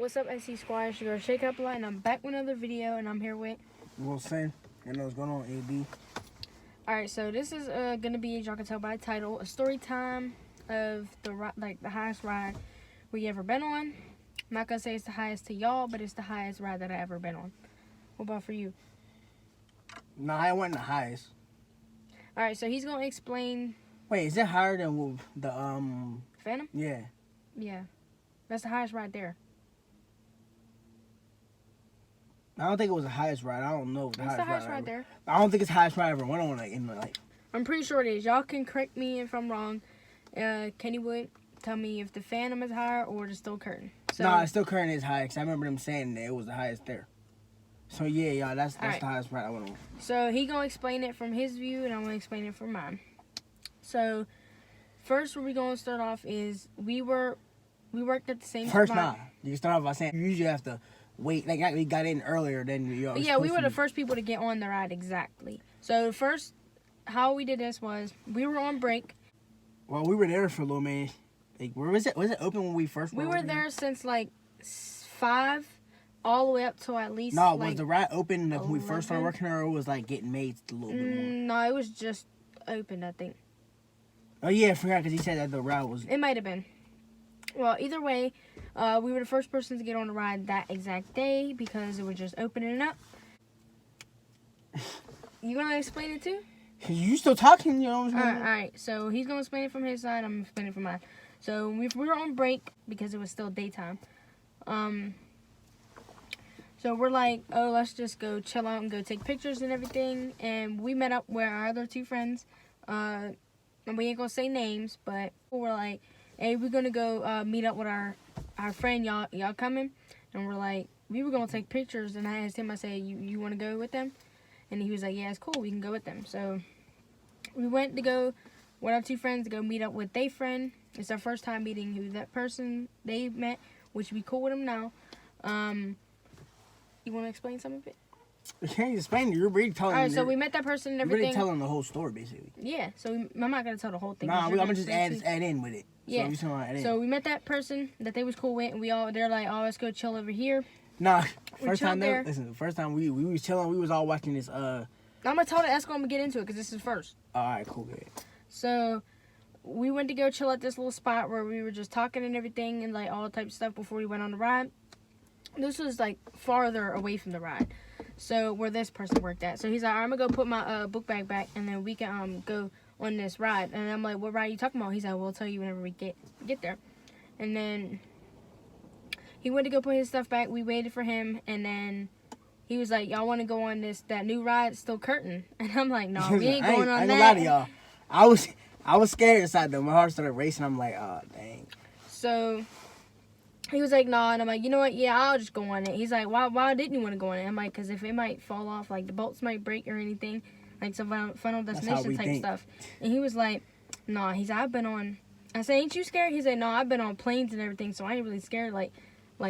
What's up, SC Squad? It's your girl Shake Up Light, and I'm back with another video, and I'm here with Wilson. You know what's going on, AD? Alright, so this is gonna be, as y'all can tell by the title, a story time of the highest ride we ever been on. I'm not gonna say it's the highest to y'all, but it's the highest ride that I ever been on. What about for you? No, I wasn't the highest. Alright, so he's gonna explain. Wait, is it higher than the Phantom? Yeah. Yeah, that's the highest ride there. I don't think it was the highest ride. I don't know. It's the highest ride there. I don't think it's the highest ride I ever went on. I'm pretty sure it is. Y'all can correct me if I'm wrong. Kennywood, tell me if the Phantom is higher or the Steel Curtain. So, nah, Steel Curtain is high because I remember them saying that it was the highest there. So yeah, y'all, that's right. The highest ride I went on. So he gonna explain it from his view, and I'm gonna explain it from mine. So first, where we gonna start off is we worked at the same First, spot. you can start off by saying you usually have to wait. Like we got in earlier than you. Yeah, we were the first people to get on the ride, exactly. So first, how we did this was we were on break. Well, we were there for a little minute. Like, where was it? Was it open when we first? We were there since like 5, all the way up till at least. No, like, was the ride open when we 11? first started working, or it was like getting made a little bit more? No, it was just open, I think. Oh yeah, I forgot because he said that the ride was. It might have been. Well, either way, we were the first person to get on the ride that exact day because it was just opening up. You gonna explain it too? You still talking? You know what I'm saying? All right. So he's gonna explain it from his side. I'm gonna explain it from mine. So we were on break because it was still daytime. So we're like, oh, let's just go chill out and go take pictures and everything. And we met up with our other two friends. And we ain't gonna say names, but we're like, hey, we're gonna go meet up with our friend. Y'all coming? And we're like, we were gonna take pictures. And I asked him, I said, you wanna go with them? And he was like, yeah, it's cool. We can go with them. So we went to go with our two friends to go meet up with their friend. It's our first time meeting who that person they met, which we cool with them now. You want to explain some of it? You can't explain it. You're really telling. All right, so we met that person and everything. You're really telling the whole story, basically. Yeah, so I'm not gonna tell the whole thing. Nah, I'm gonna just add in with it. Yeah. So we met that person that they was cool with, and they're like, oh, let's go chill over here. Nah, we first time there. Listen, the first time we was chilling, we was all watching this. I'm gonna tell the Esco I'm gonna get into it because this is first. All right, cool, good. So we went to go chill at this little spot where we were just talking and everything and like all types of stuff before we went on the ride. This was like farther away from the ride, so where this person worked at. So he's like, I'm gonna go put my book bag back, and then we can go on this ride. And I'm like, what ride are you talking about? He's like, we'll tell you whenever we get there. And then he went to go put his stuff back. We waited for him, and then he was like, y'all want to go on that new ride, Steel Curtain? And I'm like, no, we ain't going on that. I ain't gonna lie to y'all. I was scared inside though. My heart started racing. I'm like, oh dang. So he was like, nah, and I'm like, you know what? Yeah, I'll just go on it. He's like, why didn't you want to go on it? I'm like, because if it might fall off, like the bolts might break or anything, like some Final Destination type stuff. And he was like, nah. He's like, I've been on. I said, ain't you scared? He said, no, I've been on planes and everything, so I ain't really scared like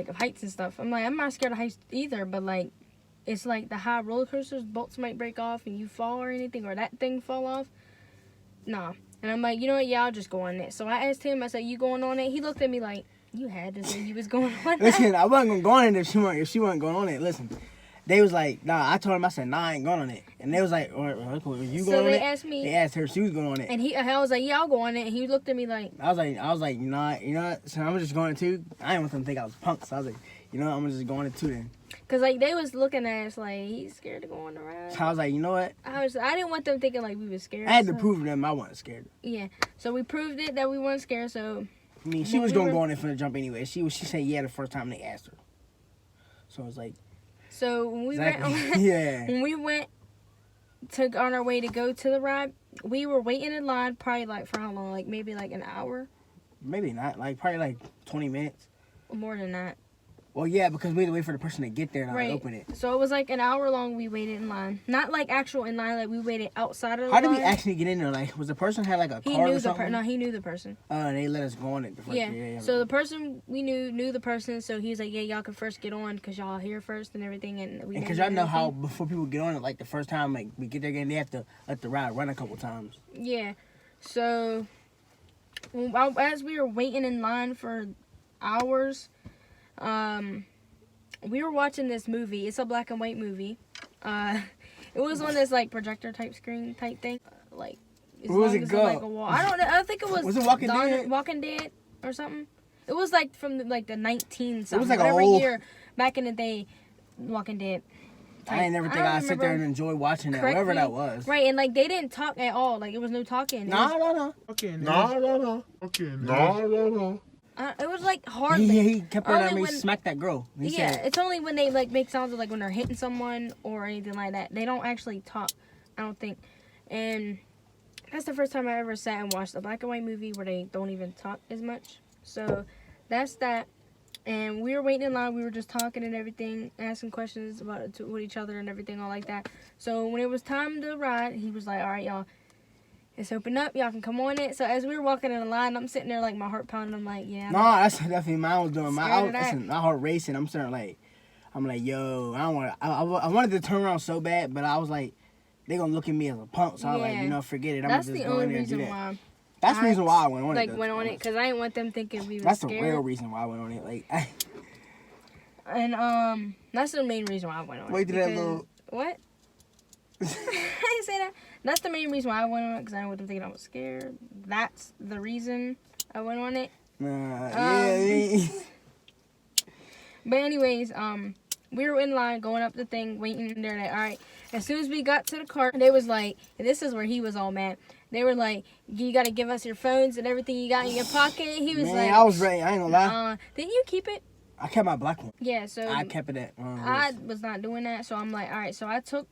of heights and stuff. I'm like, I'm not scared of heights either, but like, it's like the high roller coasters, bolts might break off and you fall or anything, or that thing fall off. Nah. And I'm like, you know what? Yeah, I'll just go on it. So I asked him, I said, you going on it? He looked at me like, you had to say you was going on it. Listen, I wasn't going to go on it if she wasn't going on it. Listen, they was like, nah, I told him, I said, nah, I ain't going on it. And they was like, all right, you going on it? So they asked me. They asked her if she was going on it. And I was like, yeah, I'll go on it. And he looked at me like. I was like, you know what? So I'm just going it too. I didn't want them to think I was punk. So I was like, you know what? I'm just going it too then. Cause like they was looking at us like he's scared to go on the ride. So I was like, you know what? I didn't want them thinking like we was scared. I had to prove to them I wasn't scared. Yeah. So we proved it that we weren't scared. So. I mean, she was gonna go on it for the jump anyway. She said yeah the first time they asked her. So it was like. So when we went, yeah. When we went on our way to go to the ride, we were waiting in line probably like for how long? Like maybe like an hour. Maybe not. Like probably like 20 minutes. Or more than that. Well, yeah, because we had to wait for the person to get there and right. open it. So it was like an hour long we waited in line. Not like actual in line, like we waited outside of the How line. did we actually get in there? Like, was the person had like a card or something? No, he knew the person. And they let us go on it. Yeah. So the person we knew the person, so he was like, yeah, y'all can first get on because y'all here first and everything. And because y'all know how before people get on it, like the first time like we get there again, they have to let the ride run a couple times. Yeah. So as we were waiting in line for hours, We were watching this movie. It's a black and white movie. It was on this like projector type screen type thing. Like, as Where was long it as go? like a wall. I don't know. I think it was. Was it Walking Dead? Walking Dead or something. It was like from like the 19 something. It was like whatever old year back in the day. Walking Dead. I ain't never think I'd sit there and enjoy watching that, whatever that was. Right, and like they didn't talk at all. Like it was no talking. No. Okay, no. It was like hard. He kept on me smack that girl. He said, it's only when they like make sounds of like when they're hitting someone or anything like that. They don't actually talk, I don't think. And that's the first time I ever sat and watched a black and white movie where they don't even talk as much. So that's that. And we were waiting in line. We were just talking and everything, asking questions with each other and everything, all like that. So when it was time to ride, he was like, "All right, y'all, it's open up. Y'all can come on it." So as we were walking in the line, I'm sitting there like my heart pounding. I'm like, "Yeah." No, that's definitely mine was doing. My heart racing. I'm sitting like, yo, I don't want. I wanted to turn around so bad, but I was like, they gonna look at me as a punk. So I was like, forget it. I'm that's just the go only in there and do reason that. why. That's the reason why I went on it. Went on it because I didn't want them thinking we were That's scared. the real reason why I went on it. Like, and that's the main reason why I went on it. Wait till that little. What? I didn't say that. That's the main reason why I went on it because I didn't want them thinking I was scared. That's the reason I went on it. Yeah. But anyways, we were in line going up the thing, waiting there. Like, all right. As soon as we got to the car, they was like, and this is where he was all mad. They were like, "You got to give us your phones and everything you got in your pocket." He was like, I was ready. I ain't gonna lie. Didn't you keep it? I kept my black one. Yeah, so I kept it at. I was not doing that, so I'm like, all right. So I took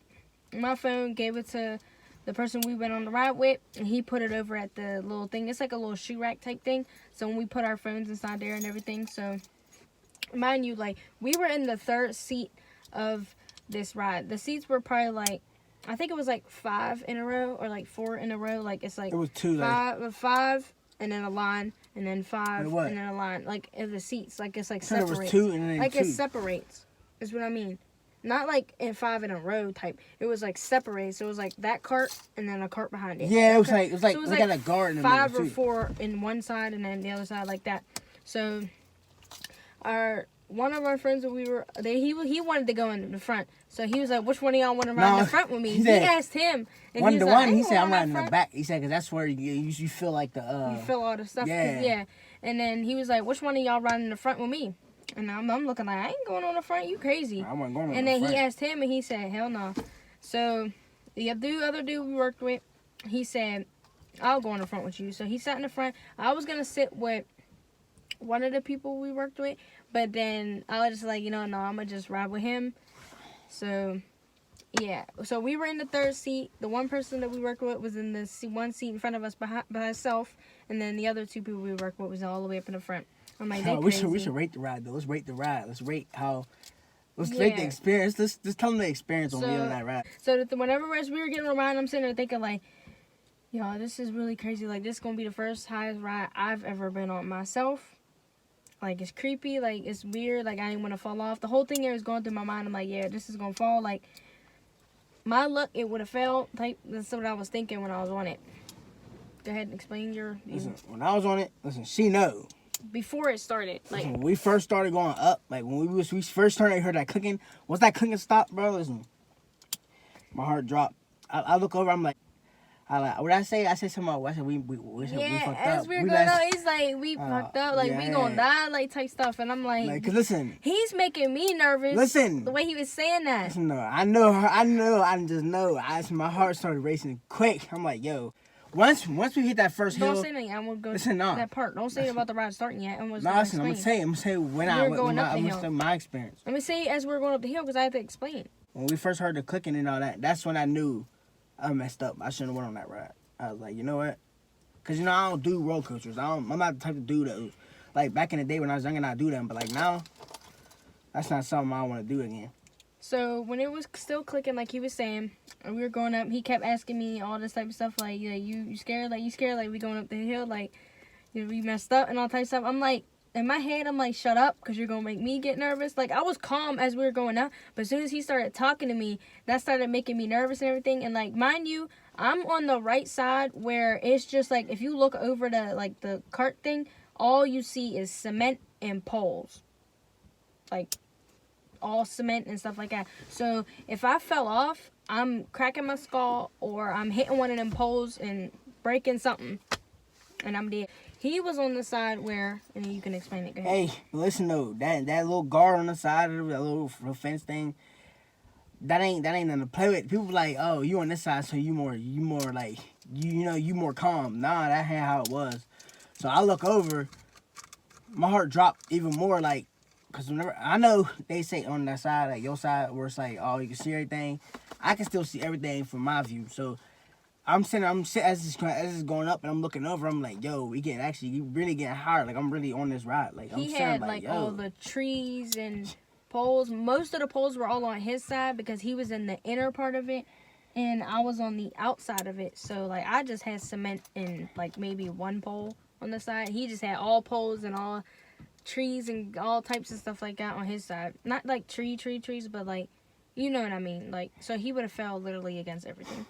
my phone, gave it to the person we went on the ride with, and he put it over at the little thing. It's like a little shoe rack type thing. So when we put our phones inside there and everything, so mind you, like we were in the third seat of this ride. The seats were probably like, I think it was like 5 in a row or like 4 in a row. Like it's like it was 2 five and then a line and then 5 and then a line. Like in the seats, like it's like separates. separates. It was 2 and then like 2. It separates. Is what I mean. Not like in 5 in a row type. It was like separated. So it was like that cart and then a cart behind it. Yeah, it was like so we got a guard in the 5 or too. 4 in one side and then the other side like that. So one of our friends that we were he wanted to go in the front. So he was like, "Which one of y'all want to ride in the front with me?" He asked him. And one he to was one. like, He said, "I'm riding in front. the back." He said, "Cause that's where you feel like the you feel all the stuff." Yeah. And then he was like, "Which one of y'all riding in the front with me?" And I'm looking like, I ain't going on the front. You crazy? I wasn't going on and the then front. he asked him, and he said, "Hell no." So the other dude we worked with, he said, "I'll go in the front with you." So he sat in the front. I was gonna sit with one of the people we worked with, but then I was just like, no, I'm gonna just ride with him. So yeah, so we were in the third seat. The one person that we worked with was in the one seat in front of us by herself, and then the other 2 people we worked with was all the way up in the front. I'm like, we should rate the ride though. Let's rate the ride. Let's rate how. Let's rate the experience. Let's tell them the experience on the other night ride. So whenever as we were getting on the ride, I'm sitting there thinking like, yo, this is really crazy. Like this is gonna be the first highest ride I've ever been on myself. Like it's creepy. Like it's weird. Like I didn't want to fall off. The whole thing there was going through my mind. I'm like, yeah, this is gonna fall. Like my luck, it would have fell. Type. That's what I was thinking when I was on it. Go ahead and explain your. Listen, when I was on it, she know. Before it started, like when we first started going up, like when we first started, I heard that clicking. Once that clicking stopped, bro, listen, my heart dropped. I look over, I'm like, what I say? I said something about, I said we fucked up. As we were going up, he's like, we fucked up, like we gonna die, like type stuff, and I'm like, cause listen, he's making me nervous. Listen, the way he was saying that. Listen, no, I know her. I just know. My heart started racing quick. I'm like, yo. Once we hit that first hill. Don't say anything. I'm gonna go to that part. Don't say about the ride starting yet. I'm gonna say when I went. I'm gonna say my experience. Let me say as we're going up the hill because I have to explain. When we first heard the clicking and all that, that's when I knew I messed up. I shouldn't have went on that ride. I was like, you know what? Cause I don't do roller coasters. I'm not the type to do those. Like back in the day when I was younger, I do them. But like now, that's not something I want to do again. So when it was still clicking, like he was saying, and we were going up, he kept asking me all this type of stuff, like, yeah, you scared? Like, you scared? Like, we going up the hill? Like, we messed up and all type of stuff. I'm like, in my head, I'm like, shut up, because you're going to make me get nervous. Like, I was calm as we were going up, but as soon as he started talking to me, that started making me nervous and everything. And, like, mind you, I'm on the right side where it's just, like, if you look over the cart thing, all you see is cement and poles. like all cement and stuff like that. So if I fell off, I'm cracking my skull or I'm hitting one of them poles and breaking something, and I'm dead. He was on the side where, and you can explain it. Go ahead. Hey, listen though, that little guard on the side of that little fence thing, that ain't nothing to play with. People like, oh, you on this side, so you more like you more calm. Nah, that ain't how it was. So I look over, my heart dropped even more, like, cause whenever I know they say on that side, like your side, where it's like, oh, you can see everything. I can still see everything from my view. So I'm sitting as it's going up, and I'm looking over. I'm like, yo, we really getting higher. Like I'm really on this ride. Like I'm He sitting had like, yo. all the trees and poles. Most of the poles were all on his side because he was in the inner part of it, and I was on the outside of it. So like I just had cement and like maybe one pole on the side. He just had all poles and all trees and all types of stuff like that on his side. Not like trees, but like, you know what I mean. Like, so he would have fell literally against everything.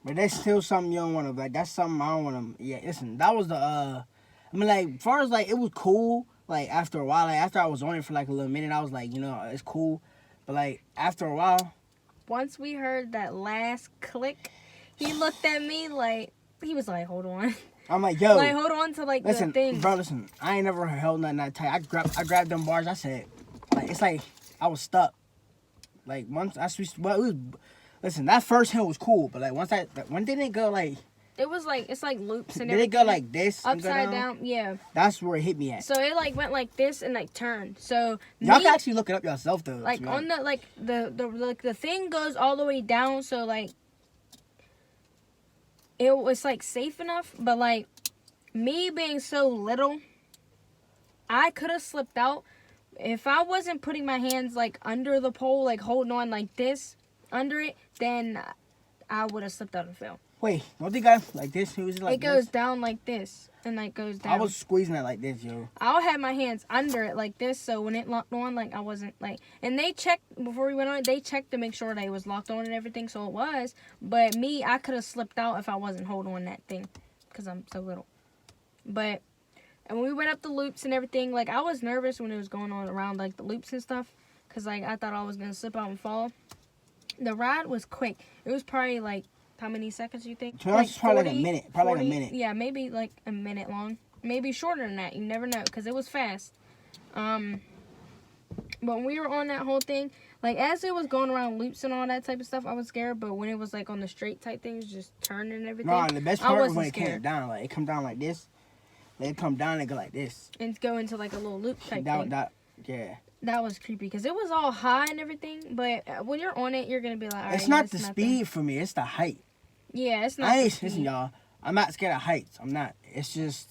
But that's still something you don't want to, like, that's something I don't want to, yeah, listen, that was the, I mean, like, as far as, like, it was cool, like, after a while, like, after I was on it for, like, a little minute, I was like, you know, it's cool, but, like, after a while. Once we heard that last click, he looked at me like, he was like, hold on. I'm like, yo. Like, hold on to, like, listen, the thing. Bro, listen, I ain't never held nothing that tight. I grabbed them bars, I said, like, it's like, I was stuck. Like, once I switched, well, it was, listen, that first hill was cool, but like when did it go like? It was like, it's like loops and did everything. Did it go like this? Upside down, yeah. That's where it hit me at. So it like went like this and like turned. So y'all can actually look it up yourself though. Like on the like the thing goes all the way down. So like it was like safe enough, but like me being so little, I could have slipped out if I wasn't putting my hands like under the pole, like holding on like this under it. Then I would have slipped out and fell. Wait, don't they got like this? It goes down like this and like goes down. I was squeezing it like this, yo. I'll have my hands under it like this, so when it locked on, like I wasn't like. And they checked before we went on it. They checked to make sure that it was locked on and everything, so it was. But me, I could have slipped out if I wasn't holding on that thing, because I'm so little. But and when we went up the loops and everything, like I was nervous when it was going on around like the loops and stuff, because like I thought I was gonna slip out and fall. The ride was quick. It was probably like. How many seconds you think? Like 40, probably like a minute. Probably 40, like a minute. Yeah, maybe like a minute long. Maybe shorter than that. You never know, because it was fast. But when we were on that whole thing, like as it was going around loops and all that type of stuff, I was scared. But when it was like on the straight type things, just turning and everything. No, the best part was when it came down. Like it come down like this. Then it come down and go like this. And go into like a little loop type thing. Yeah. That was creepy because it was all high and everything. But when you're on it, you're gonna be like, all right, it's not the speed for me. It's the height. Yeah, it's not. Listen, y'all. I'm not scared of heights. I'm not. It's just.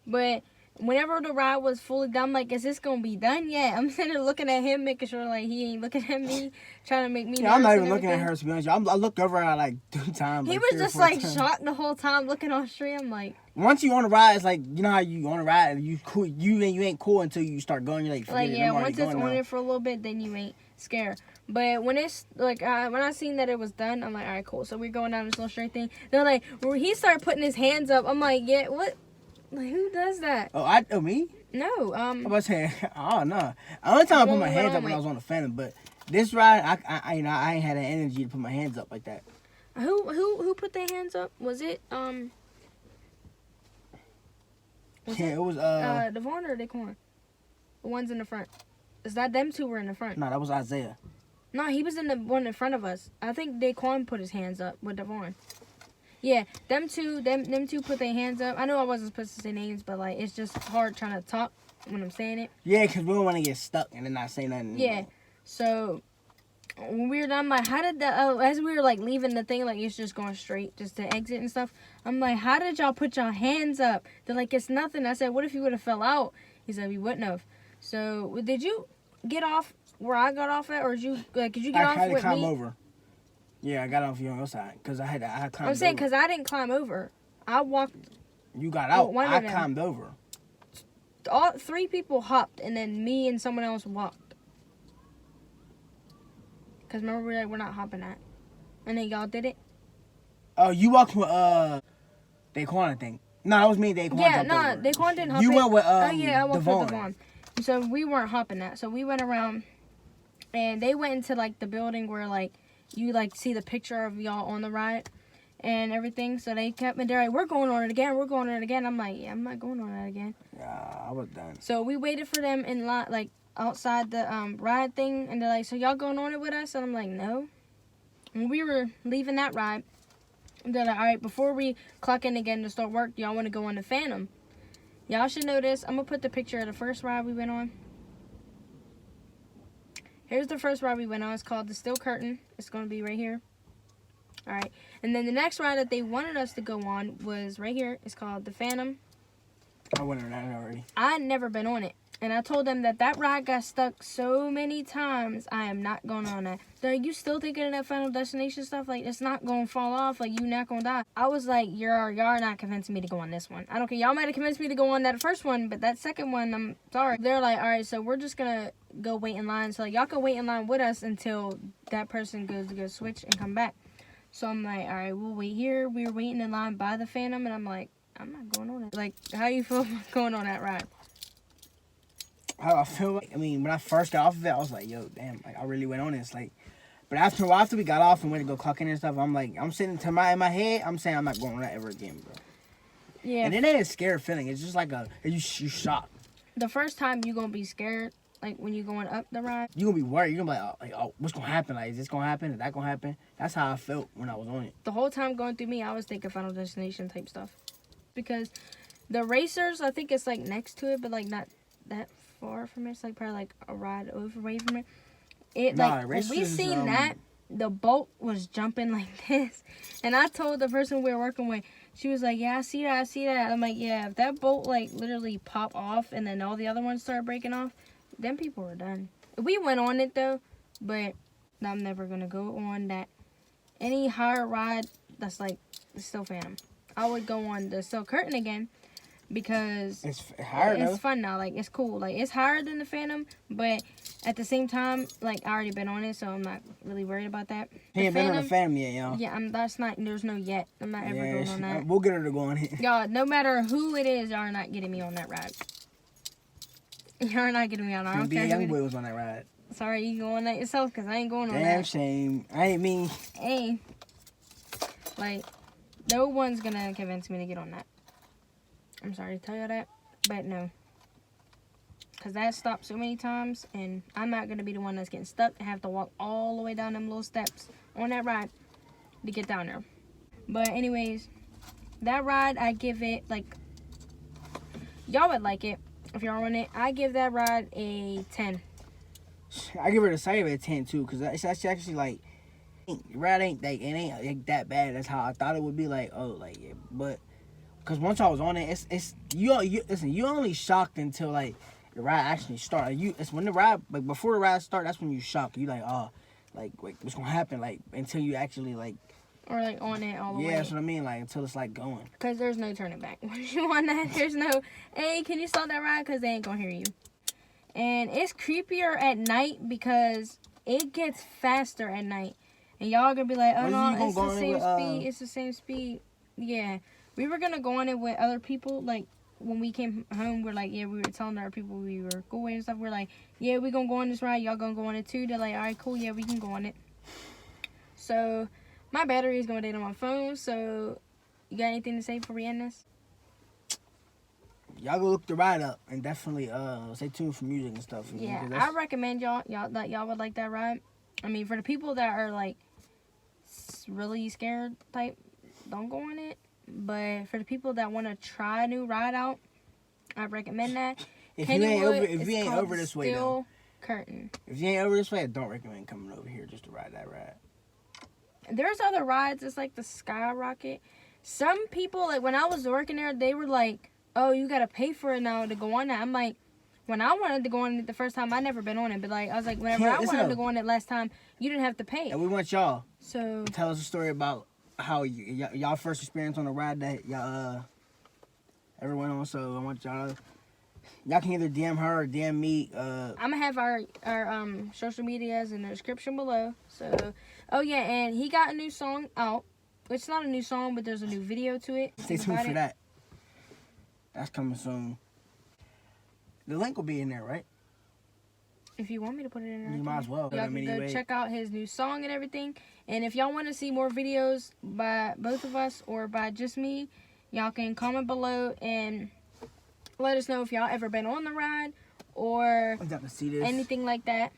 But whenever the ride was fully done, I'm like, is this gonna be done yet? I'm sitting there looking at him, making sure like he ain't looking at me, trying to make me. Yeah, I'm not even looking at her to be honest. I looked over at her like 2 times. He like, was just like shocked the whole time, looking all straight. I'm like. Once you on a ride, it's like you know how you on a ride and you cool. You ain't cool until you start going. You're like yeah, once it's on it for a little bit, then you ain't scared. But when it's like when I seen that it was done, I'm like, all right, cool. So we're going down this little straight thing. They're like, when he started putting his hands up, I'm like, yeah, what? Like, who does that? Oh, me? No. I was saying, oh no. The only time I put my hands up when I was on the fender, but this ride, I ain't had the energy to put my hands up like that. Who put their hands up? Was it it was Devon or Daquan? The ones in the front. Is that them two were in the front? No, that was Isaiah. No, he was in the one in front of us. I think Daquan put his hands up with Devon. Yeah, them two put their hands up. I know I wasn't supposed to say names, but like it's just hard trying to talk when I'm saying it. Yeah, because we don't want to get stuck and then not say nothing. Yeah, so when we were done, I'm like, how did as we were like leaving the thing, like it's just going straight just to exit and stuff. I'm like, how did y'all put your hands up? They're like, it's nothing. I said, what if you would have fell out? He said, we wouldn't have. So did you get off where I got off at, or did you get off with me? I had to climb over. Yeah, I got off you on your side because I had climbed. I'm saying because I didn't climb over. I walked. You got out. I climbed over. All 3 people hopped, and then me and someone else walked. Because remember, we were like, we're not hopping that. And then y'all did it? Oh, you walked with Daquan, I think. No, that was me. Daquan. Yeah, no, Daquan didn't hop You it. went with Oh yeah, I went Devon. with Devon. So we weren't hopping that. So we went around, and they went into like the building where like you like see the picture of y'all on the ride and everything. So they kept me there like, we're going on it again. We're going on it again. I'm like, yeah, I'm not going on that again. Yeah, I was done. So we waited for them in line, like outside the ride thing, and they're like, so y'all going on it with us? And I'm like, no. When we were leaving that ride, they're like, all right, before we clock in again to start work, y'all want to go on the Phantom. Y'all should know this. I'm going to put the picture of the first ride we went on. Here's the first ride we went on. It's called the Steel Curtain. It's going to be right here. All right. And then the next ride that they wanted us to go on was right here. It's called the Phantom. I went on that already. I'd never been on it. And I told them that ride got stuck so many times. I am not going on that. They're like, you still thinking of that Final Destination stuff? Like, it's not going to fall off. Like, you not going to die. I was like, y'all not convincing me to go on this one. I don't care. Y'all might have convinced me to go on that first one, but that second one, I'm sorry. They're like, all right, so we're just going to go wait in line. So, like, y'all can wait in line with us until that person goes to go switch and come back. So, I'm like, all right, we'll wait here. We were waiting in line by the Phantom, and I'm like, I'm not going on it. Like, how you feel about going on that ride? How I feel like, I mean, when I first got off of it, I was like, yo, damn, like, I really went on this. Like, but after a while, after we got off and went to go clock in and stuff, I'm like, I'm sitting in my head, I'm saying I'm not going on that ever again, bro. Yeah. And it ain't a scary feeling. It's just like you shocked. The first time you gonna be scared, like when you're going up the ride. You gonna be worried. You're gonna be like, oh, what's gonna happen? Like, is this gonna happen? Is that gonna happen? That's how I felt when I was on it. The whole time going through me, I was thinking Final Destination type stuff. Because the racers, I think it's like next to it, but like not that far from it. It's like probably like a ride away from it. When we seen that, the boat was jumping like this. And I told the person we were working with, she was like, yeah, I see that. I'm like, yeah, if that boat like literally pop off and then all the other ones start breaking off, then people were done. We went on it though, but I'm never gonna go on that. Any higher ride that's like the Steel Phantom. I would go on the Steel Curtain again because it's higher. It's fun now. Like, it's cool. Like, it's higher than the Phantom, but at the same time, like, I already been on it, so I'm not really worried about that. He ain't been on the Phantom yet, y'all. Yeah, there's no yet. I'm not ever going on that. We'll get her to go on it. Y'all, no matter who it is, y'all are not getting me on that ride. Y'all are not getting me on. I don't care. Young boy was on that ride. Sorry, you go on that yourself, because I ain't going on that. Damn shame. I ain't mean. Hey. Like, no one's gonna convince me to get on that. I'm sorry to tell you that, but no. Because that stopped so many times, and I'm not gonna be the one that's getting stuck and have to walk all the way down them little steps on that ride to get down there. But anyways, that ride, I give it, like, y'all would like it if y'all on it. I give that ride a 10. I give it a save at 10 too, because it's actually like, the ride ain't like that bad. That's how I thought it would be. Like, oh, like, yeah, but because once I was on it, you only shocked until like the ride actually started. It's when the ride, like, before the ride start, that's when you shock. You like, oh, like what's gonna happen? Like, until you actually like, or like on it all the way. Yeah, that's what I mean. Like, until it's like going. Because there's no turning back. Once you on that, there's no, hey, can you stop that ride? Because they ain't gonna hear you. And it's creepier at night because it gets faster at night. And y'all gonna be like, oh no, it's the same speed. It's the same speed. Yeah. We were gonna go on it with other people. Like, when we came home, we're like, yeah, we were telling our people we were going and stuff. We're like, yeah, we gonna go on this ride. Y'all gonna go on it too. They're like, all right, cool. Yeah, we can go on it. So, my battery is going dead on my phone. So, you got anything to say before we end this? Y'all go look the ride up and definitely stay tuned for music and stuff. Yeah, I recommend y'all would like that ride. I mean, for the people that are like really scared type, don't go on it. But for the people that want to try a new ride out, I recommend that. If you ain't over this way, though. Curtain. If you ain't over this way, I don't recommend coming over here just to ride that ride. There's other rides. It's like the Skyrocket. Some people, like, when I was working there, they were like, oh, you got to pay for it now to go on that. I'm like, when I wanted to go on it the first time, I never been on it. But, like, I was like, whenever I wanted to go on it last time, you didn't have to pay. And we want y'all to tell us a story about how y'all first experience on the ride that y'all ever went on. So I want y'all can either DM her or DM me. I'm gonna have our social medias in the description below. So, oh yeah, and he got a new song out. It's not a new song, but there's a new video to it. Stay tuned for that. That's coming soon. The link will be in there, right? If you want me to put it in there, you might as well. Y'all can go check out his new song and everything. And if y'all want to see more videos by both of us or by just me, y'all can comment below and let us know if y'all ever been on the ride or anything like that.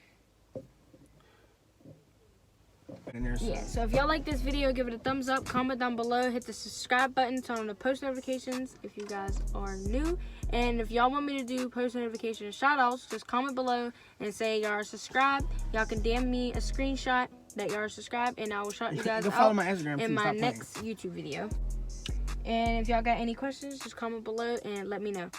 Yeah, so if y'all like this video, give it a thumbs up, comment down below, hit the subscribe button, turn on the post notifications if you guys are new. And if y'all want me to do post notification shout outs, just comment below and say y'all are subscribed. Y'all can DM me a screenshot that y'all are subscribed, and I will shout you guys out my Instagram in my next YouTube video. And if y'all got any questions, just comment below and let me know.